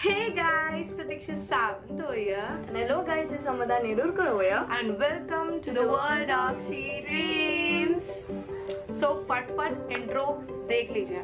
Hey guys, Pratiksha Savant here. And hello guys, this is Amada Nerurkar here. And welcome to the world of She Dreams. So फट intro देख लीजिए.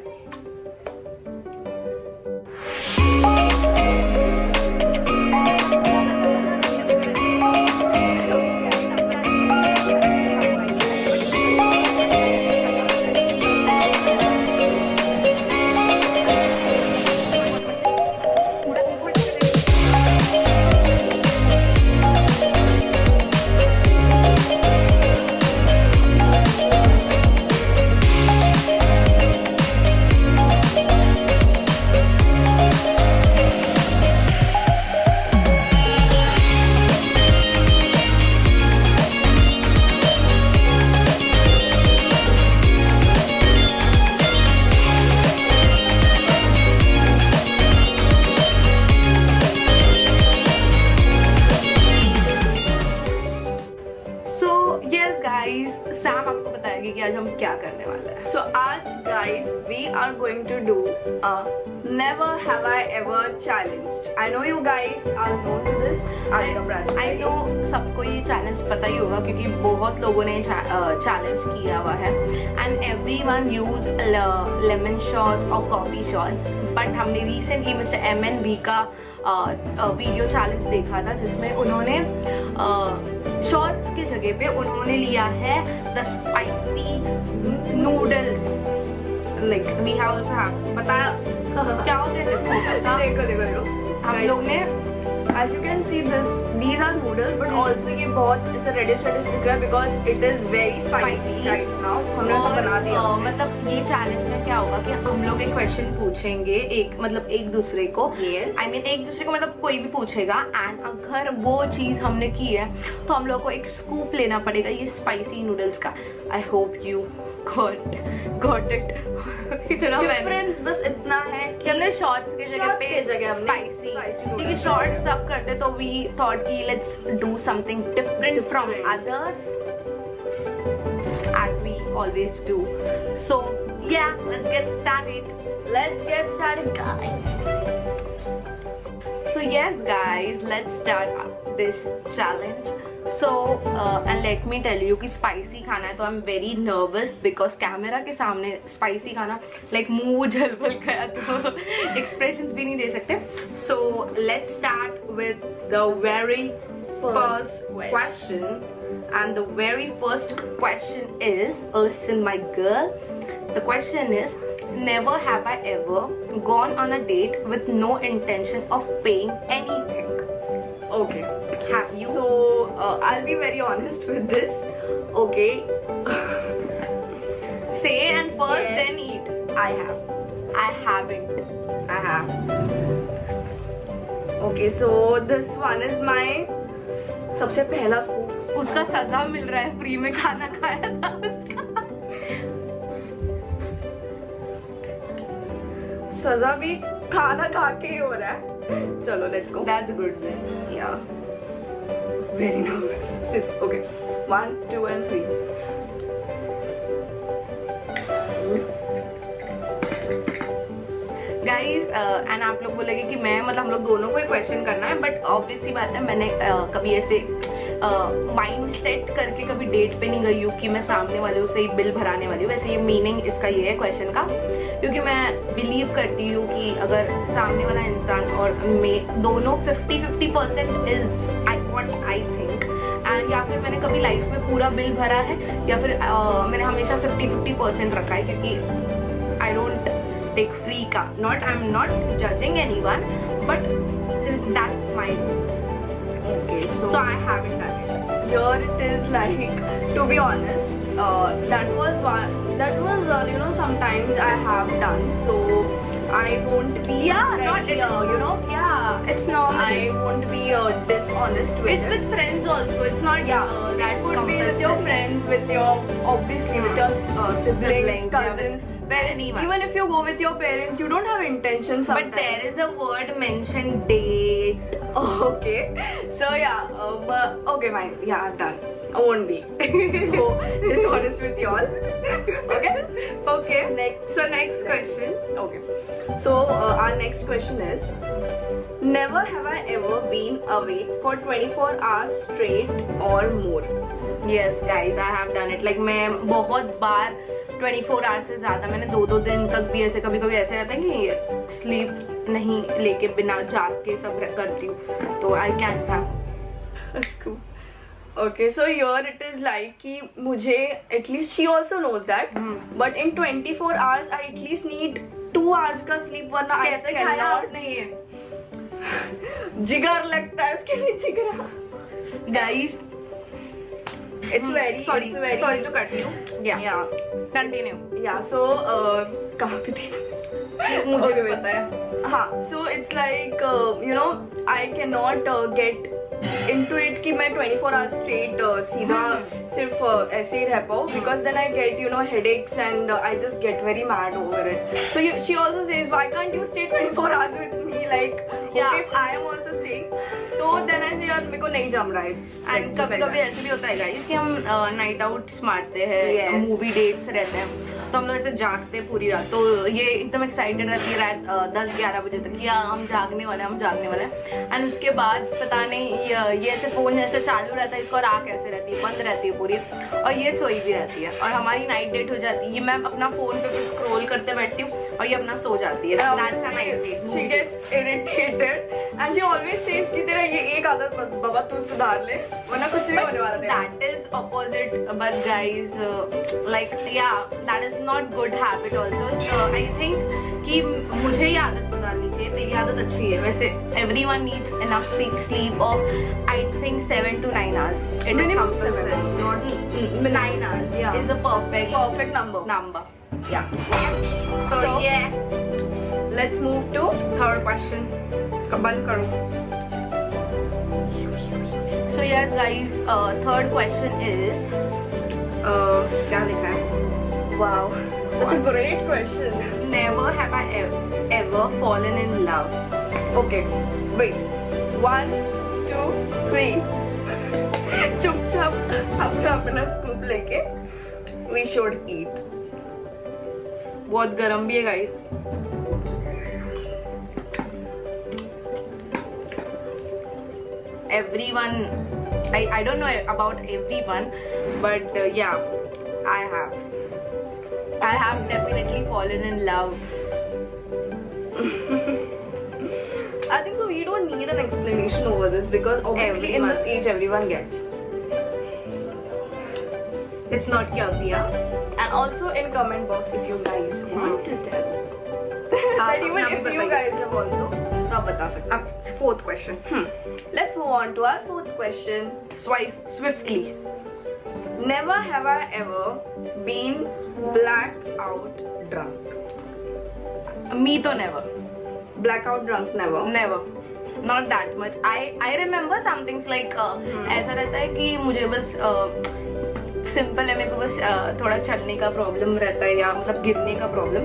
Sam आपको बताएगी कि आज हम क्या करने वाले हैं. So आज guys, we are going to do a never have I ever challenge. I know you guys are known to this. I know सबको ये चैलेंज पता ही होगा क्योंकि बहुत लोगों ने चैलेंज किया हुआ है. And everyone use lemon shots और coffee shots. But हमने recently Mr. MNV का वीडियो चैलेंज देखा था जिसमें उन्होंने शॉर्ट्स की जगह पे उन्होंने लिया है the spicy noodles. Like we have also have पता क्या होते हैं देखो हम लोग ने as you can see these are noodles but also ये बहुत ऐसा reddish दिख रहा है because it is very spicy right now. हमने ऐसा बना दिया. मतलब ये चैलेंज में क्या होगा कि हम लोग एक क्वेश्चन पूछेंगे एक दूसरे को. I mean एक दूसरे को मतलब कोई भी पूछेगा एंड अगर वो चीज हमने की है तो हम लोग को एक स्कूप लेना पड़ेगा ये स्पाइसी नूडल्स का. I hope you got it. इतना डिफरेंस बस इतना है कि हमने शॉर्ट्स की जगह पे स्पाइसी क्योंकि शॉर्ट्स सब करते तो वी थॉट कि let's do something different from others as we always do. So yeah, let's get started guys. So yes guys, let's start this challenge. So and let me tell you कि spicy खाना है तो I am very nervous because camera के सामने spicy खाना like मुंह जलबल गया तो एक्सप्रेशंस भी नहीं दे सकते. So let's start with the very first question and the very first question is listen my girl. The question is, never have I ever gone on a date with no intention of paying anything. Okay. Have you? So I'll be very honest with this. Okay. Say and first yes, then eat. I have. I haven't. I have. Okay, so this one is my सबसे पहला scoop. उसका सजा मिल रहा है, free में खाना खाया था उसका. सजा भी खाना खा के ही हो रहा है. चलो let's go. That's good then. Yeah. Very nervous. Still. Okay. 1, 2 and 3. Guys, and आप लोग बोलेंगे कि मैं मतलब हम लोग दोनों को ही क्वेश्चन करना है बट ऑब्वियस सी बात है मैंने कभी ऐसे माइंड सेट करके कभी डेट पे नहीं गई हूँ कि मैं सामने वाले से ही बिल भराने वाली हूँ. वैसे ये मीनिंग इसका ये है क्वेश्चन का क्योंकि मैं बिलीव करती हूँ कि अगर सामने वाला इंसान और मैं दोनों 50-50% is what I think and या फिर मैंने कभी लाइफ में पूरा बिल भरा है या फिर मैंने हमेशा 50-50% रखा है क्योंकि आई डोंट टेक फ्री का. Not I am not judging anyone but that's my rules. Okay, So I haven't done it. Here it is like, to be honest, that was sometimes I have done, so I won't be it's normal. I won't be dishonest with It's with friends also. It's not that could be with your friends, with your siblings, Siblings, cousins, anyone. Even if you go with your parents, you don't have intention sometimes. But there is a word mentioned date. Okay, so okay, fine. Yeah, I've done. I won't be so dishonest with y'all. Okay. Next question. Okay. So our next question is, Never have I ever been awake for 24 hours straight or more. Yes guys, I have done it. Like मैं बहुत बार 24 hours से ज़्यादा, मैंने 2-2 दिन तक भी ऐसे कभी कभी ऐसे रहता है कि स्लीप नहीं लेके बिना जाग के सब करती हूँ, तो I can have. Okay, so here it is like कि मुझे at least she also knows that, but in 24 hours I at least need 2 hours का sleep, वरना I कैसे खाया cannot. आपने ये जिगर लगता है इसके लिए, जिगरा. Guys? It's very sorry to cut you. yeah Continue. yeah so कहाँ पे थी? मुझे भी पता है. हाँ, so it's like you know I cannot get into it कि मैं 24 hours straight सीधा सिर्फ ऐसे ही रह पाऊँ, because then I get headaches and I just get very mad over it. So she also says, why can't you stay 24 hours with me, like okay, if I am also staying, तो then I say यार मेरे को नहीं जम रहा है. And कभी कभी ऐसे भी होता है गाइस कि हम नाइट आउट्स मारते हैं, मूवी डेट्स रहते हैं, तो हम लोग ऐसे जागते हैं पूरी रात, तो ये एकदम एक्साइटेड रहती है रात 10-11 बजे तक, या हम जागने वाले हैं. एंड उसके बाद पता नहीं ये ऐसे फोन जैसे चालू रहता है, इसको राख ऐसे रहती है, बंद रहती है पूरी, और ये सोई भी रहती है, और हमारी नाइट डेट हो जाती है. ये मैं अपना फोन पे स्क्रॉल करते बैठती हूँ और ये अपना सो जाती है. That's a night date. She gets irritated and she always says कि तेरा ये एक आदत बाबा तू सुधार ले, वरना कुछ नहीं होने वाला तेरा. That is opposite, but guys, like yeah, that is not good habit also. I think कि मुझे ये आदत सुधारनी चाहिए, तेरी आदत अच्छी है. वैसे everyone needs enough sleep of I think 7 to 9 hours. It is Minimum common 7 sense. hours, not 9 hours. Yeah. Is a perfect number. number. Yeah. So yeah, Let's move to third question. बंद करो. So yes guys, third question is क्या लिखा है? wow, such a great question. Never have I ever fallen in love. Okay, wait. 1, 2, 3. चुपचाप अपना scoop लेके we should eat. बहुत गर्म भी है guys. Everyone, I don't know about everyone, but yeah, I have definitely fallen in love. I think so we don't need an explanation over this, because obviously in this age everyone gets. It's not Kyabiya. And also in comment box if you guys want to tell. But even if you guys have also, तो आप बता सकते हैं. Fourth question. Let's move on to our fourth question. Swipe swiftly. Never have I ever been blackout drunk. Me तो never. Blackout drunk never. Never. Not that much. I remember some things like ऐसा रहता है कि मुझे बस simple है, मेरे को बस थोड़ा चलने का प्रॉब्लम रहता है, या मतलब गिरने का problem,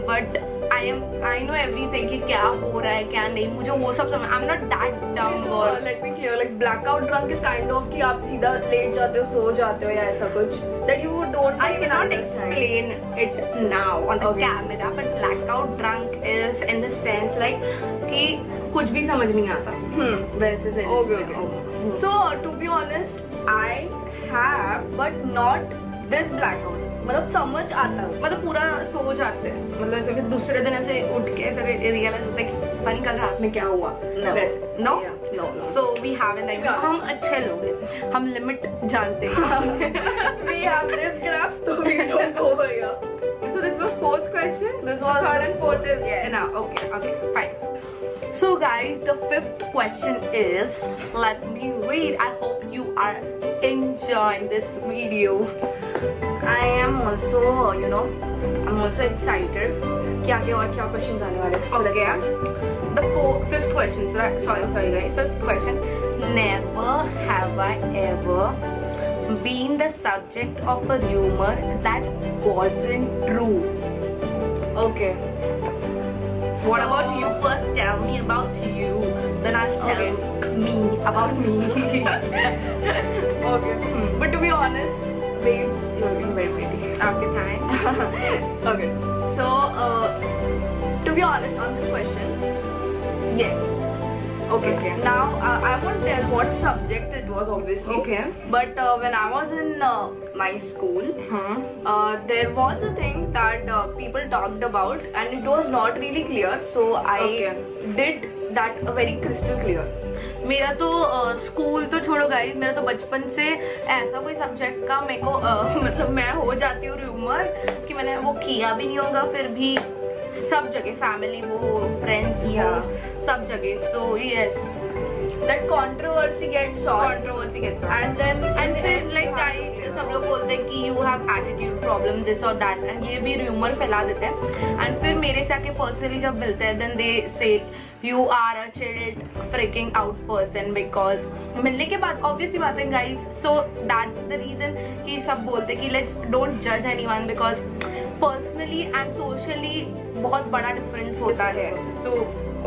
but I know everything कि क्या हो रहा है क्या नहीं, मुझे वो सब समझ. I'm not that dumb. So, let me clear, like blackout drunk is kind of कि आप सीधा लेट जाते हो, सो जाते हो, या ऐसा कुछ that you don't I even cannot understand. explain it now on the Okay. camera, but blackout drunk is in the sense like कि कुछ भी समझ नहीं आता. वैसे sense Okay, में. okay. So to be honest, I have, but not this blackout. मतलब समझ आता है. मतलब पूरा सो जाते हैं, मतलब ऐसे फिर दूसरे दिन ऐसे उठ के ऐसे रियलाइज होता है कि पता नहीं कल रात में क्या हुआ. No. वैसे no. No. So we have an idea. हम अच्छे लोग हैं, हम लिमिट जानते हैं. We have this graph, so we don't go over here. So this was fourth question. This was third and fourth is yes. enough. Okay, fine. So guys, the fifth question is, let me read. I hope you are enjoying this video. I am also, I'm also excited कि आगे और क्या questions आने वाले हैं. So let's start. The fifth question. Sorry guys. Fifth question. Never have I ever been the subject of a rumor that wasn't true. Okay. What about you? First tell me about you, then I'll tell me about me. Okay. But to be honest, babes, you're looking very pretty. Okay, thanks. Okay. So, to be honest on this question, yes, Okay. Okay. Now I won't tell what subject it was, obviously. Okay. But when I was in my school, Hmm. there was a thing that people talked about, and it was not really clear. So I Okay. did that very crystal clear. मेरा तो school तो छोड़ो guys, मेरा तो बचपन से ऐसा कोई सब्जेक्ट का मेरे को मतलब मैं हो जाती हूँ र्यूमर कि मैंने वो किया भी नहीं होगा, फिर भी सब जगह फैमिली वो फ्रेंड्स Yeah. सब जगह. So yes, That controversy gets solved, controversy gets on. and then and फिर लाइक गाइस सब लोग बोलते हैं कि you have attitude problem this और दैट, एंड ये भी र्यूमर फैला देते हैं. एंड फिर मेरे से आके पर्सनली जब मिलते हैं then they say you are a chilled freaking out person, because मिलने के बाद ऑब्वियसली बात है guys. So that's the reason कि सब बोलते हैं कि लेट्स डोंट जज anyone, because personally and socially बहुत बड़ा डिफरेंस होता है. सो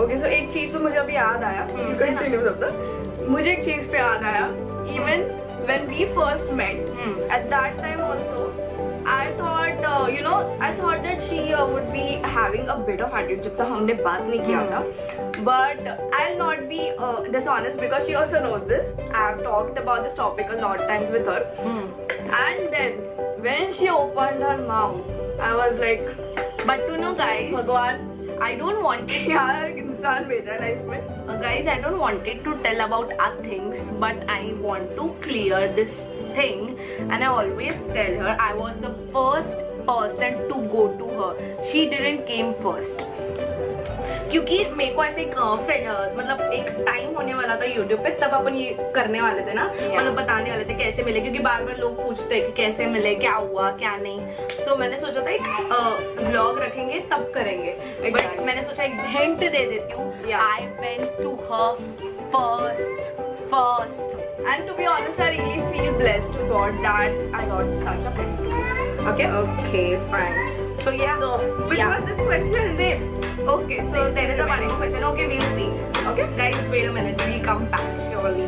ओके, सो एक चीज पे मुझे अभी याद आया. कंटिन्यू तब मुझे एक चीज पे याद आया. Even when we first met, at that time also I thought I thought that she would be having a bit of attitude जब तक हमने बात नहीं किया था. But I'll not be dishonest because she also knows this. I have talked about this topic a lot times with her. And then when she opened her mouth, I was like, but to know guys, भगवान I don't want यार इंसान भेजा life में. guys, I don't wanted to tell about our things, but I want to clear this thing, and I always tell her I was the first person to go to her. She didn't came first. क्योंकि मेरे को ऐसे एक मतलब एक time होने वाला था यूट्यूब पे, तब अपन ये करने वाले थे ना, मतलब बताने वाले थे कैसे मिले, क्योंकि बार बार लोग पूछते हैं कि कैसे मिले, क्या हुआ क्या नहीं. सो मैंने सोचा था एक ब्लॉग रखेंगे तब करेंगे, बट मैंने सोचा एक हिंट दे देती हूँ. I went to her first. And to be honest, I really feel blessed to God that I got such a friend to me. Okay? Okay, fine. So yeah. So, which yeah. was this question? Wait. Okay, so there is a one more question. Okay, we'll see. Okay? Guys, wait a minute. We'll come back surely.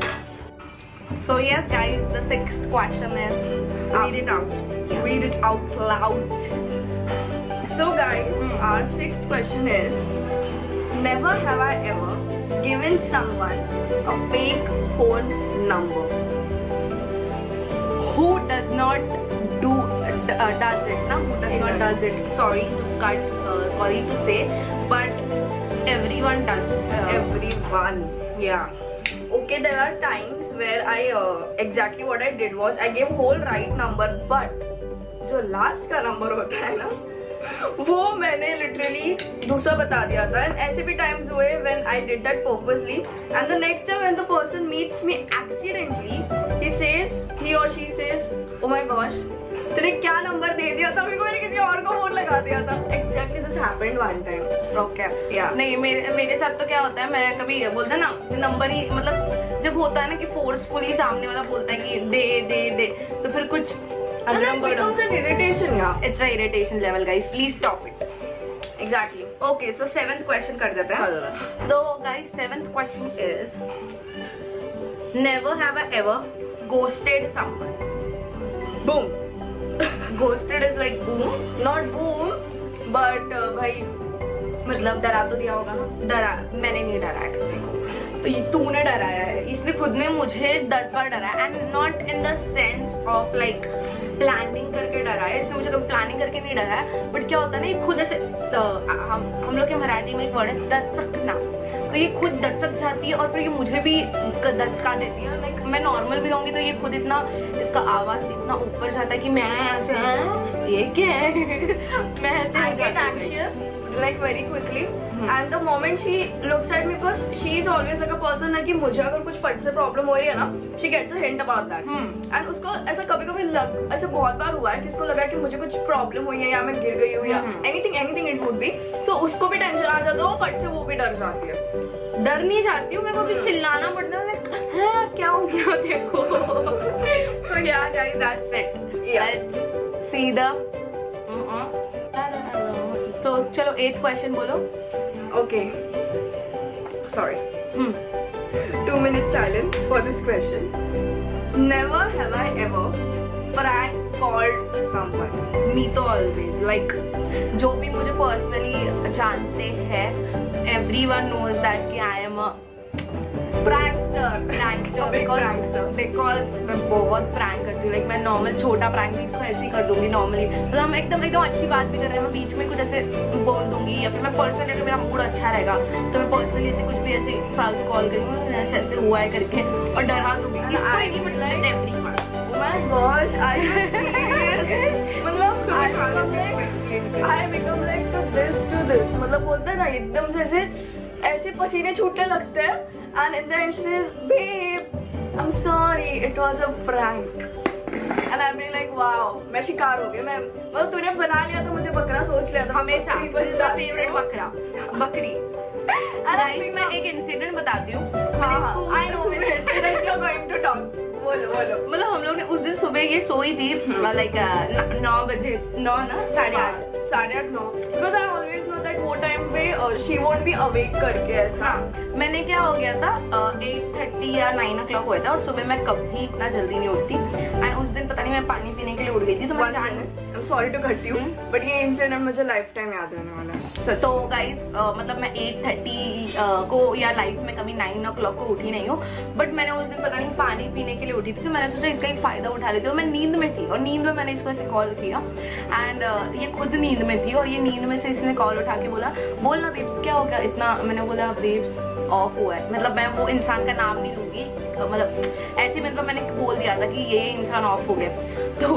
So yes, guys, the sixth question is read it out. Read it out loud. So guys, our sixth question is, never have I ever given someone a fake phone number. Who does not do does it? Now who does not does it? Sorry to cut. Sorry to say, but everyone does. Everyone. Yeah. Okay, there are times where I exactly what I did was I gave whole right number, but जो last का number होता है ना, वो मैंने literally दूसरा बता दिया था. And ऐसे भी times हुए when I did that purposely, and the next time when the person meets me accidentally, he or she says, oh my gosh, तूने क्या नंबर दे दिया था मेरे को, मैंने किसी और को फोन लगा दिया था. Exactly this happened one time. Okay. Yeah. नहीं, मेरे साथ तो क्या होता है, मैं कभी बोलता ना नंबर ही, मतलब जब होता है ना कि फोर्सफुली सामने वाला बोलता है कि दे दे दे, तो फिर कुछ And it becomes an irritation, yeah. It's a irritation level, guys. Please stop it. Exactly. Okay, so seventh question कर देते हैं. So guys, seventh question is, never have I ever ghosted someone. Boom. Ghosted is like boom. Not boom, but भाई मतलब डरा तो दिया होगा ना. डरा, मैंने नहीं डराया किसी को, तो ये तूने डराया है. इसने खुद ने मुझे 10 बार डराया, and not in the sense of like planning करके डराया. इसने मुझे कभी प्लानिंग करके नहीं डराया, बट क्या होता है ना, ये खुद ऐसे हम लोग के मराठी में एक वर्ड है दचकना, तो ये खुद दचक जाती है और फिर ये मुझे भी दचका देती है. लाइक मैं नॉर्मल भी रहूंगी तो ये खुद इतना, इसका आवाज इतना ऊपर जाता है कि मैं ऐसे, ये क्या है मैं ऐसे I get anxious like very quickly, and the moment she looks at me, because she is always like a person है कि मुझे अगर कुछ फट से प्रॉब्लम हो रही है ना, she gets a hint about that. And उसको ऐसा कभी-कभी ऐसा बहुत बार हुआ है कि उसको लगा कि मुझे कुछ प्रॉब्लम हुई है या मैं गिर गई हूँ या anything it would be, so उसको भी टेंशन आ जाता है और फट से वो भी डर जाती है. डर नहीं जाती हूँ, मेरे को भी चिल्लाना पड़ता है, like, क्या हो गया देखो. So yeah guys, that's it. Let's see the तो चलो 8th question बोलो. Okay. Sorry. 2 minutes silence for this question. Never have I ever prank called someone. Me तो always like जो भी मुझे personally जानते हैं, everyone knows that कि I am a prankster because मैं बहुत प्रैंक करती हूँ, लाइक मैं नॉर्मल छोटा प्रैंक भी इसको ऐसे ही कर दूंगी नॉर्मली, मतलब हम एकदम अच्छी बात भी कर रहे हैं, मैं बीच में कुछ ऐसे बोल दूंगी, या फिर मैं पर्सनली अगर मेरा मूड अच्छा रहेगा तो मैं पर्सनली ऐसे कुछ भी ऐसे फालतू कॉल करूँगी, ऐसे ऐसे हुआ है करके और डरा दूंगी इसको ही नहीं, मतलब everyone. My gosh, are you serious? मतलब I become like to this मतलब बोलते हैं ना एकदम से ऐसे पसीने छूटने लगते हैं, and in the end she says, babe, I'm sorry, it was a prank. And I'm really like, wow, मैं शिकार हो गई, मैं मतलब तूने बना लिया तो मुझे बकरा सोच लिया था हमेशा मेरा फेवरेट बकरी। गाइस मैं एक इंसिडेंट बताती हूँ, I know which incident you're going to talk. बोलो मतलब हम लोग ने उस दिन सुबह ये सोई थी लाइक 9 बजे, 9 ना 8:30 9:30 because I always know that वो टाइम पे she won't be awake करके ऐसा। मैंने क्या हो गया था 8:30 या 9 o'clock हुआ था और सुबह मैं कभी इतना जल्दी नहीं उठती, एंड उस दिन पता नहीं मैं पानी पीने के लिए उठ गई थी, तो मैं I'm sorry to cut you, but ये इंसिडेंट मुझे लाइफ टाइम याद रहने वाला है। तो गाइस मतलब मैं 8:30 को या लाइफ में कभी 9 o'clock को उठी नहीं हूँ, बट मैंने उस दिन पता नहीं पानी पीने के लिए उठी थी, तो मैंने सोचा इसका एक फायदा उठा लेती हूँ। मैं नींद में थी और नींद में मैंने इसको ऐसे कॉल किया, एंड ये खुद नींद में थी और ये नींद में से इसने कॉल उठा के बोला ना बेब्स क्या हो गया इतना, मैंने बोला बेब्स ऑफ हुआ है, मतलब मैं वो इंसान का नाम नहीं लूंगी, मतलब ऐसे मतलब मैंने बोल दिया था कि ये इंसान ऑफ हो गया, तो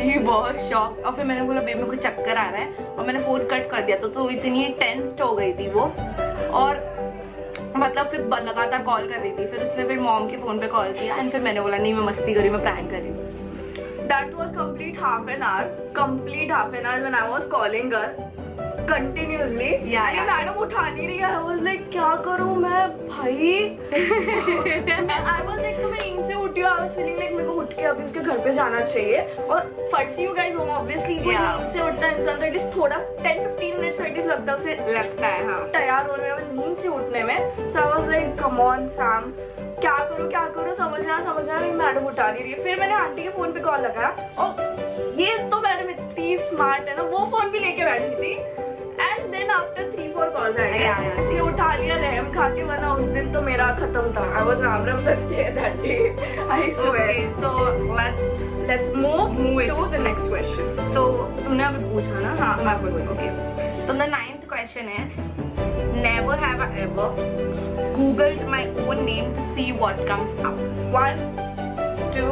ये बहुत शॉक, और फिर मैंने बोला बेब मेरे को चक्कर आ रहा है, और मैंने फोन कट कर दिया तो इतनी टेंस्ड हो गई थी वो, और मतलब फिर लगातार कॉल कर रही थी, फिर उसने फिर मॉम के फोन पे कॉल किया, एंड फिर मैंने बोला नहीं मैं मस्ती करी, मैं प्रैंक कर रही हूँ। That was complete half an hour when I was calling her continuously. Yeah. Madam उठा नहीं रही है, I was like क्या करूँ मैं भाई। I was like तो मैं नींद से उठी हूँ, I was feeling like मेरे को उठ के अभी उसके घर पे जाना चाहिए, और फट सी यू गाइस होम obviously कोई नींद से उठता है इंसान तो एटलीस्ट थोड़ा 10-15 मिनट्स तो एटलीस्ट लगता है उसे, लगता है हाँ तैयार होने में, नींद से उठने में। So I was like come on Sam, क्या करूँ समझना नहीं, मैडम उठा नहीं रही है। फिर मैंने आंटी के फोन पे कॉल लगाया, और ये तो मैडम इतनी स्मार्ट है ना, वो फोन भी लेके बैठी थी, एंड देन आफ्टर 3-4 कॉल्स आए उठा लिया रहम खा के, वरना उस दिन तो मेरा खत्म था। आई was Ram Satya that day, I swear. So let's move to the next question. So तूने अभी पूछा ना, हाँ मैं बोलूँ ओके, तो the 9th question is, never have I ever googled my own name to see what comes up. 1, 2,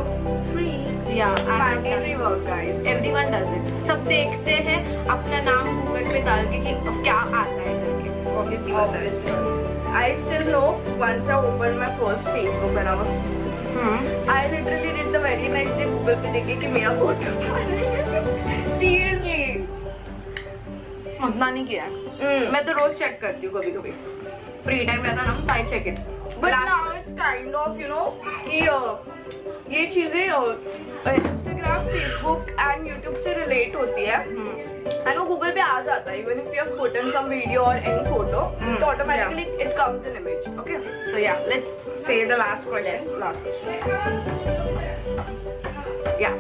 3 Yeah, mandatory work guys, everyone does it. सब देखते हैं अपना नाम गूगल पे डाल के कि अब क्या आता है करके, obviously. I still know once I opened my first Facebook when I was I literally did the very next day Google पे देखे कि मेरा फोटो seriously उतना नहीं किया। मैं तो रोज चेक करती हूँ, कभी कभी फ्री टाइम रहता ना, I check it, but now it's kind of you know कि ये चीजें इंस्टाग्राम, फेसबुक एंड यूट्यूब से रिलेट होती है, एंड वो गूगल पे आ जाता है, even if you have put in some video और एनी फोटो तो automatically it comes in image. Okay, so yeah let's say the last question. Yeah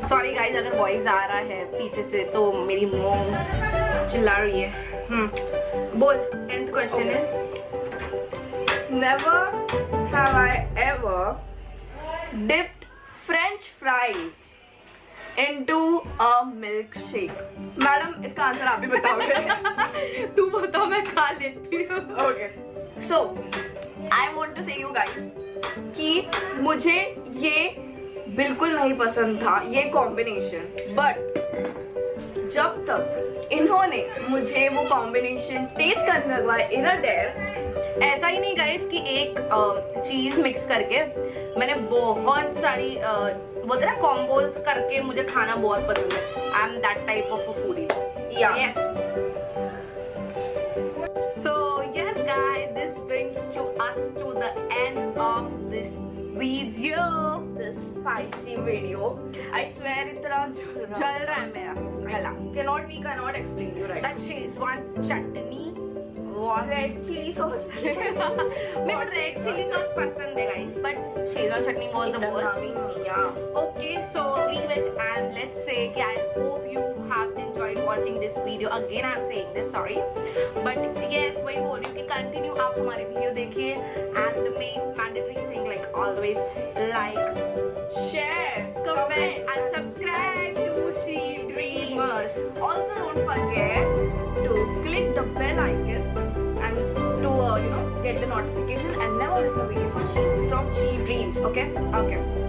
sorry guys अगर वॉइस आ रहा है पीछे से तो मेरी मॉम चिल्ला रही है। बोल 10th question is, never have I ever dipped French fries into a milkshake. Madam इसका आंसर आप ही बताओगे। तू बता मैं खा लेती हूँ। Okay, so I want to say you guys कि मुझे ये बिल्कुल नहीं पसंद था ये कॉम्बिनेशन, बट जब तक इन्होंने मुझे वो कॉम्बिनेशन टेस्ट करने लगवाया इन अ डेयर, ऐसा ही नहीं गाइस कि एक चीज मिक्स करके, मैंने बहुत सारी बोलते ना कॉम्बोज करके मुझे खाना बहुत पसंद है। I am that type of a foodie. Yes, so yes guys, this brings to us to the end of this video, this spicy video. I swear इतना जल रहा है मेरा गला। we cannot explain you right. That Szechuan chutney was Red chili sauce. मेरे को red chilli sauce पसंद है guys, but Schezwan chutney was the worst. Yeah. Okay, so leave it and let's say कि I hope you have enjoyed watching this video. Again I'm saying this, sorry, but yes, वही बोल रही हूँ कि continue आप हमारे video देखिए, and the main mandatory thing like always like, share, comment, and subscribe to She Dreamers. Also, don't forget to click the bell icon and to get the notification and never miss a video from She Dreams. Okay? Okay.